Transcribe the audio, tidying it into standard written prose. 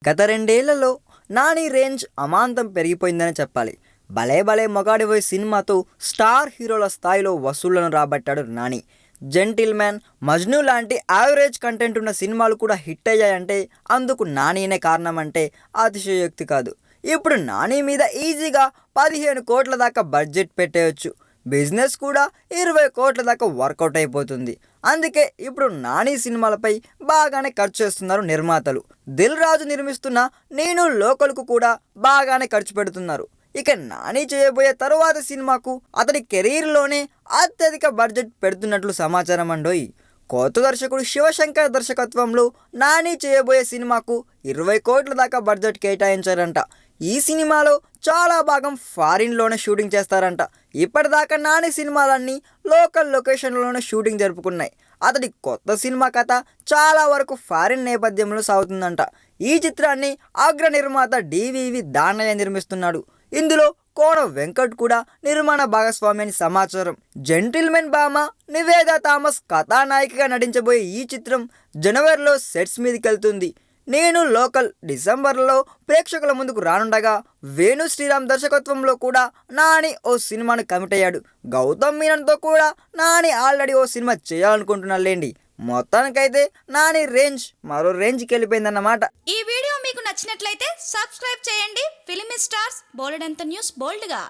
గత 2 ఏళ్లలో నాని రేంజ్ అమాంతం పెరిగిపోయిందనే చెప్పాలి. 'భలే భలే మగాడివోయ్' సినిమాతో స్టార్ హీరోల స్థాయిలో వసూళ్లను రాబట్టాడు నాని. 'జెంటిల్‌మ్యాన్', 'మజ్ను' లాంటి యావరేజ్ కంటెంట్ ఉన్న సినిమాలు కూడా హిట్ అయ్యాయంటే అందుకు నానినే కారణమంటే అతిశయోక్తి కాదు. ఇప్పుడు నాని మీద ఈజీగా 15 కోట్ల దాకా బడ్జెట్ పెట్టేయొచ్చు. బిజినెస్ కూడా 20 కోట్ల దాకా వర్కౌట్ అయిపోతుంది. అందుకే ఇప్పుడు నాని సినిమాలపై బాగానే ఖర్చు చేస్తున్నారు నిర్మాతలు. దిల్ రాజు నిర్మిస్తున్న 'నేను లోకల్'కు కూడా బాగానే ఖర్చు పెడుతున్నారు. ఇక నాని చేయబోయే తరువాతి సినిమాకు అతడి కెరీర్లోనే అత్యధిక బడ్జెట్ పెడుతున్నట్లు సమాచారం అండోయ్. కొత్త దర్శకుడు శివశంకర్ దర్శకత్వంలో నాని చేయబోయే సినిమాకు 20 కోట్ల దాకా బడ్జెట్ కేటాయించారంట. ఈ సినిమాలో చాలా భాగం ఫారిన్లోనే షూటింగ్ చేస్తారంట. ఇప్పటిదాకా నాని సినిమాలన్నీ లోకల్ లొకేషన్లోనే షూటింగ్ జరుపుకున్నాయి. అతడి కొత్త సినిమా కథ చాలా వరకు ఫారిన్ నేపథ్యంలో సాగుతుందంట. ఈ చిత్రాన్ని అగ్ర నిర్మాత డివివి దానయ్య నిర్మిస్తున్నాడు. ఇందులో కోన వెంకట్ కూడా నిర్మాణ భాగస్వామి అని సమాచారం. 'జెంటిల్‌మెన్' భామ నివేదా థామస్ కథానాయికగా నటించబోయే ఈ చిత్రం జనవరిలో సెట్స్ మీదకెళ్తుంది. 'నేను లోకల్' డిసెంబర్లో ప్రేక్షకుల ముందుకు రానుండగా వేణు శ్రీరామ్ దర్శకత్వంలో కూడా నాని ఓ సినిమాను కమిట్ అయ్యాడు. గౌతమ్ మీనన్తో కూడా నాని ఆల్రెడీ ఓ సినిమా చేయాలనుకుంటున్నారులేండి. మొత్తానికైతే నాని రేంజ్ మరో రేంజ్కి వెళ్ళిపోయిందన్నమాట. ఈ వీడియో మీకు నచ్చినట్లయితే సబ్స్క్రైబ్ చేయండి. ఫిలిమి స్టార్స్ బోలెడంత న్యూస్ బోల్డ్గా.